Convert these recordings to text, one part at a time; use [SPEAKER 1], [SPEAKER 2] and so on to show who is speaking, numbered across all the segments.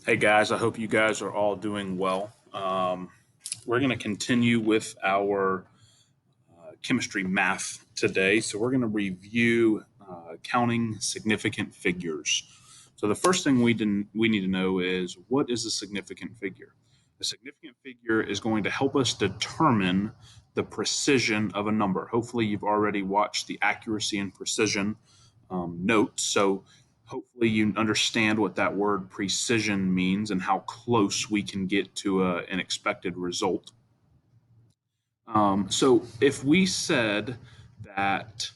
[SPEAKER 1] Hey guys, I hope you guys are all doing well. We're going to continue with our chemistry math today. So we're going to review counting significant figures. So the first thing we need to know is, what is a significant figure? A significant figure is going to help us determine the precision of a number. Hopefully you've already watched the accuracy and precision notes. So hopefully you understand what that word precision means and how close we can get to an expected result. So if we said that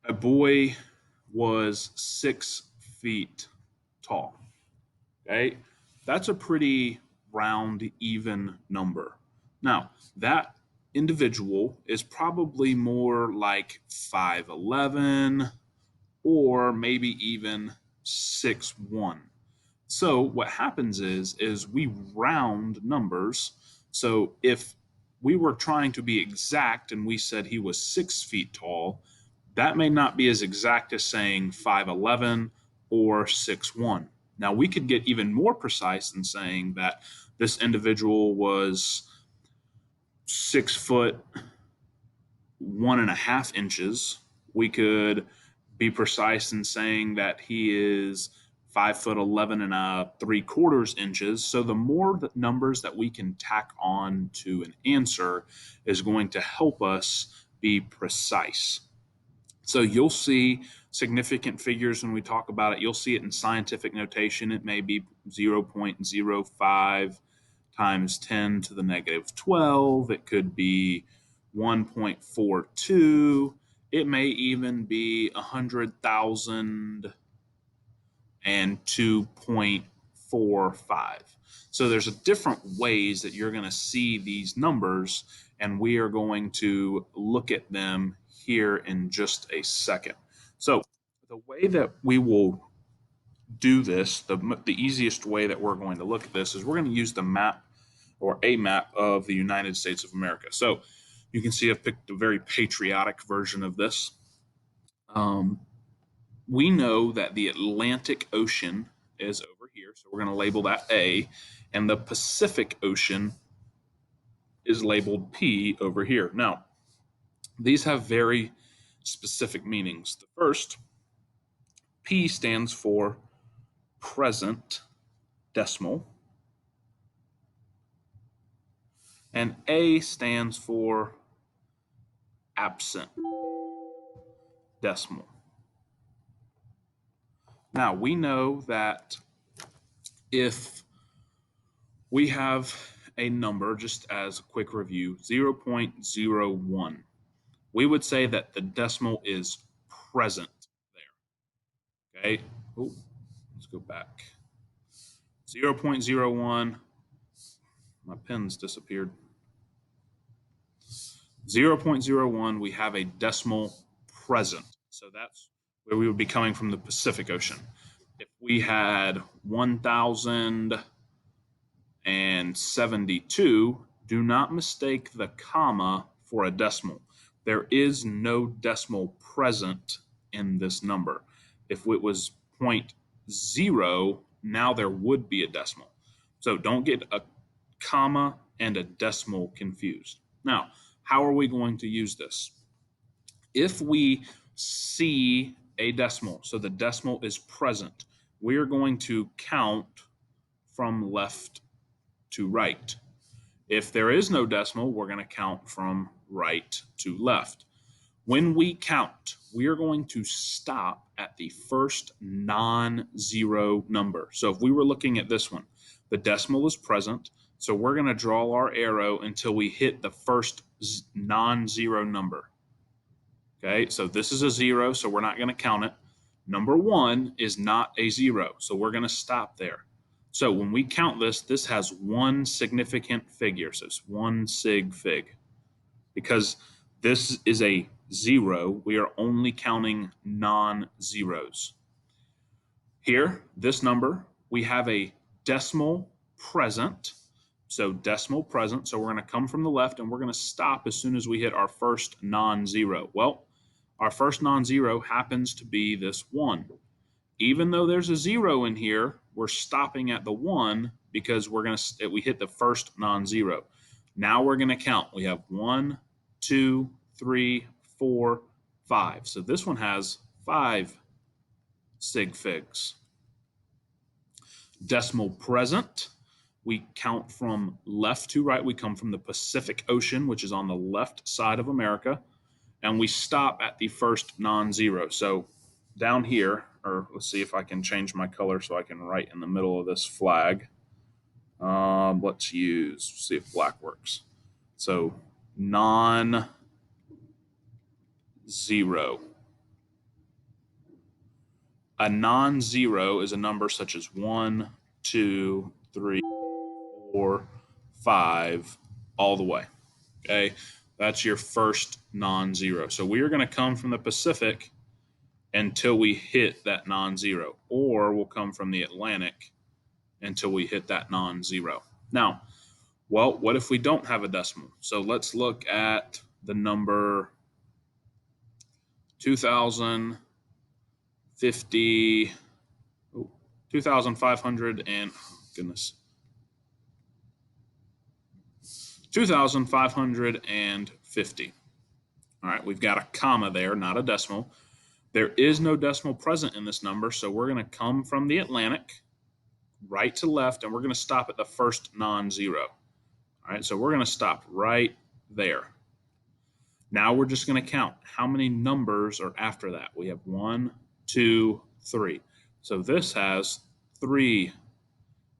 [SPEAKER 1] a boy was 6 feet tall, okay, that's a pretty round, even number. Now, that individual is probably more like 5'11", or maybe even 6'1". So what happens is we round numbers. So if we were trying to be exact and we said he was 6 feet tall, that may not be as exact as saying 5'11" or 6'1". Now we could get even more precise in saying that this individual was 6 foot 1.5 inches. We could be precise in saying that he is 5 foot 11 and 3/4 inches. So the more numbers that we can tack on to an answer is going to help us be precise. So you'll see significant figures when we talk about it. You'll see it in scientific notation. It may be 0.05 times 10 to the negative 12. It could be 1.42. It may even be 100,000 and 2.45. So there's different ways that you're going to see these numbers, and we are going to look at them here in just a second. So the way that we will do this, the easiest way that we're going to look at this is we're going to use the map, or a map, of the United States of America. So you can see I've picked a very patriotic version of this. We know that the Atlantic Ocean is over here, so we're going to label that A, and the Pacific Ocean is labeled P over here. Now, these have very specific meanings. The first, P, stands for present decimal, and A stands for absent decimal. Now, we know that if we have a number, just as a quick review, 0.01, we would say that the decimal is present there. Okay. Oh, let's go back. 0.01. My pen's disappeared. 0.01, we have a decimal present. So that's where we would be coming from, the Pacific Ocean. If we had 1,072, do not mistake the comma for a decimal. There is no decimal present in this number. If it was 0.0, now there would be a decimal. So don't get a comma and a decimal confused. Now, how are we going to use this? If we see a decimal, so the decimal is present, we are going to count from left to right. If there is no decimal, we're going to count from right to left. When we count, we are going to stop at the first non-zero number. So if we were looking at this one, the decimal is present, so we're going to draw our arrow until we hit the first non-zero number. Okay, so this is a 0, so we're not going to count it. Number 1 is not a 0, so we're going to stop there. So when we count this, this has one significant figure, so it's one sig fig. Because this is a 0, we are only counting non-zeros. Here, this number, we have a decimal present. So decimal present, so we're going to come from the left and we're going to stop as soon as we hit our first non-zero. Well, our first non-zero happens to be this 1. even though there's a 0 in here, we're stopping at the 1 because we hit the first non-zero. Now we're going to count. We have 1, 2, 3, 4, 5. So this one has 5 sig figs. Decimal present, we count from left to right. We come from the Pacific Ocean, which is on the left side of America, and we stop at the first non-zero. So down here, or let's see if I can change my color so I can write in the middle of this flag. Let's see if black works. So non-zero. A non-zero is a number such as 1, 2, 3, 4, 5, all the way. Okay, that's your first non-zero. So we are going to come from the Pacific until we hit that non-zero, or we'll come from the Atlantic until we hit that non-zero. Now, well, what if we don't have a decimal? So let's look at the number 2,050, 2,500 and, goodness, 2,550. All right, we've got a comma there, not a decimal. There is no decimal present in this number, so we're going to come from the Atlantic, right to left, and we're going to stop at the first non-zero. All right, so we're going to stop right there. Now we're just going to count how many numbers are after that. We have 1, 2, 3. So this has 3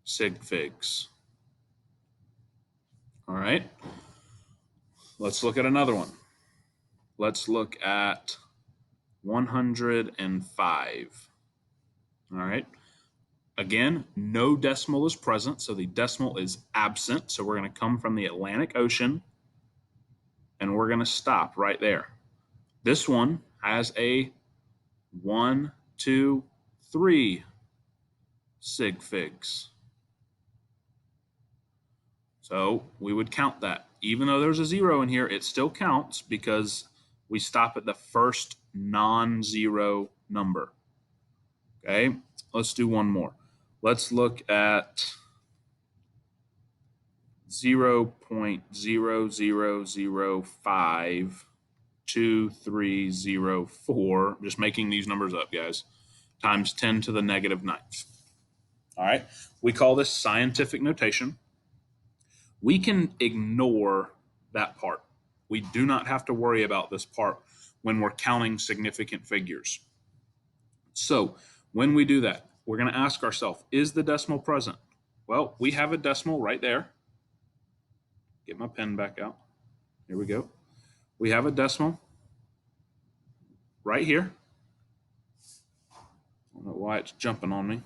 [SPEAKER 1] sig figs. All right, let's look at another one. Let's look at 105. All right. Again, no decimal is present, so the decimal is absent. So we're going to come from the Atlantic Ocean, and we're going to stop right there. This one has a 1, 2, 3 sig figs. So we would count that. Even though there's a 0 in here, it still counts because we stop at the first non-zero number. Okay, let's do one more. Let's look at 0.00052,304, just making these numbers up, guys, times 10 to the negative 9th. All right, we call this scientific notation. We can ignore that part. We do not have to worry about this part when we're counting significant figures. So when we do that, we're going to ask ourselves, is the decimal present? Well, we have a decimal right there. Get my pen back out. Here we go. We have a decimal right here. I don't know why it's jumping on me.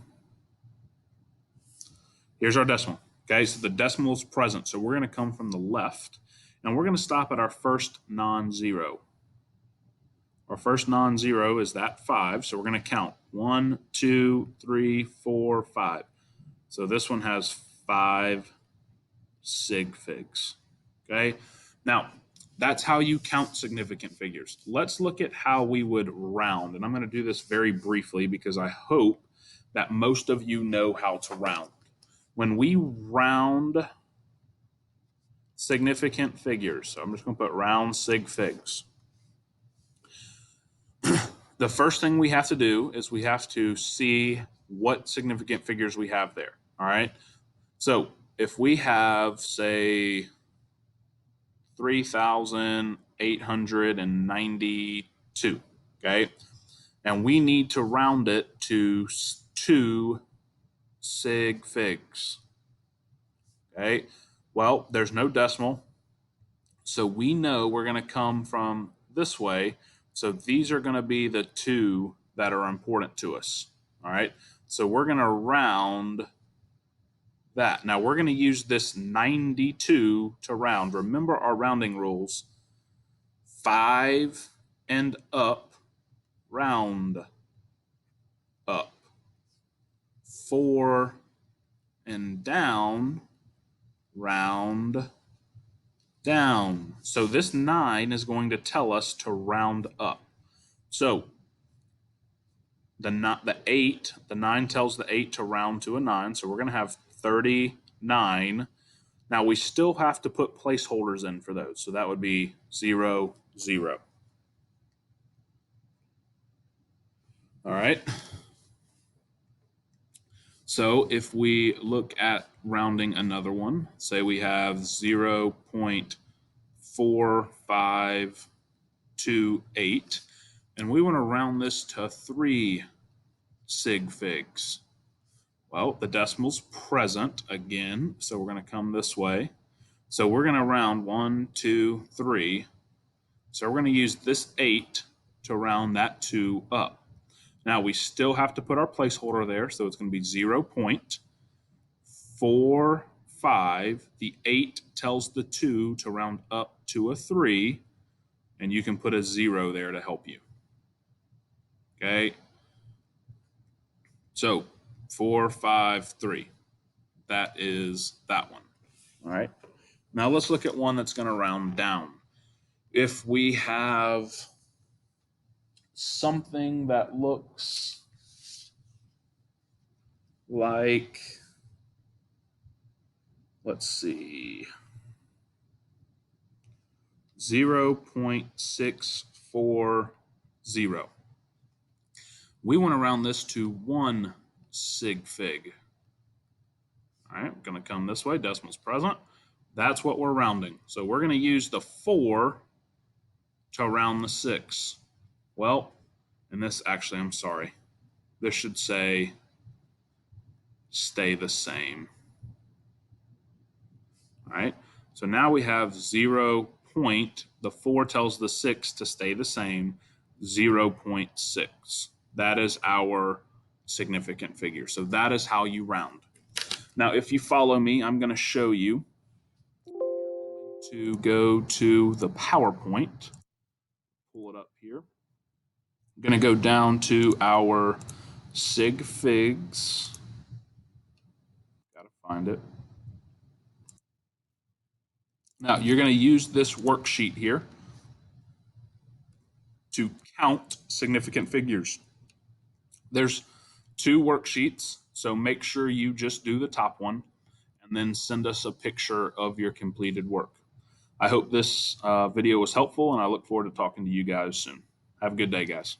[SPEAKER 1] Here's our decimal. Okay, so the decimal is present. So we're going to come from the left, and we're going to stop at our first non-zero. Our first non-zero is that 5, so we're going to count 1, 2, 3, 4, 5. So this one has 5 sig figs. Okay, now that's how you count significant figures. Let's look at how we would round, and I'm going to do this very briefly because I hope that most of you know how to round. When we round significant figures, so I'm just going to put round sig figs. The first thing we have to do is we have to see what significant figures we have there. All right. So if we have, say, 3,892, okay, and we need to round it to 2 sig figs. Okay. Well, there's no decimal, so we know we're going to come from this way. So these are going to be the 2 that are important to us. All right. So we're going to round that. Now we're going to use this 92 to round. Remember our rounding rules. 5 and up, round up. 4 and down, round down. So this 9 is going to tell us to round up. So the 8, the 9 tells the 8 to round to a 9, so we're going to have 39. Now we still have to put placeholders in for those, so that would be 0, 0. All right. So if we look at rounding another one, say we have 0.4528, and we want to round this to 3 sig figs. Well, the decimal's present again, so we're going to come this way. So we're going to round 1, 2, 3. So we're going to use this 8 to round that 2 up. Now we still have to put our placeholder there, so it's going to be 0.45. The 8 tells the 2 to round up to a 3, and you can put a 0 there to help you. Okay? So 4, 5, 3. That is that one. All right. Now let's look at one that's going to round down. If we have something that looks like, let's see, 0.640. We want to round this to 1 sig fig. All right, I'm going to come this way, decimal's present. That's what we're rounding. So we're going to use the 4 to round the 6. Well, and this actually, I'm sorry. This should say stay the same. All right, so now we have 0. The 4 tells the 6 to stay the same, 0.6. That is our significant figure. So that is how you round. Now, if you follow me, I'm going to show you to go to the PowerPoint. Pull it up here. I'm going to go down to our sig figs. Got to find it. Now, you're going to use this worksheet here to count significant figures. There's 2 worksheets, so make sure you just do the top one and then send us a picture of your completed work. I hope this video was helpful, and I look forward to talking to you guys soon. Have a good day, guys.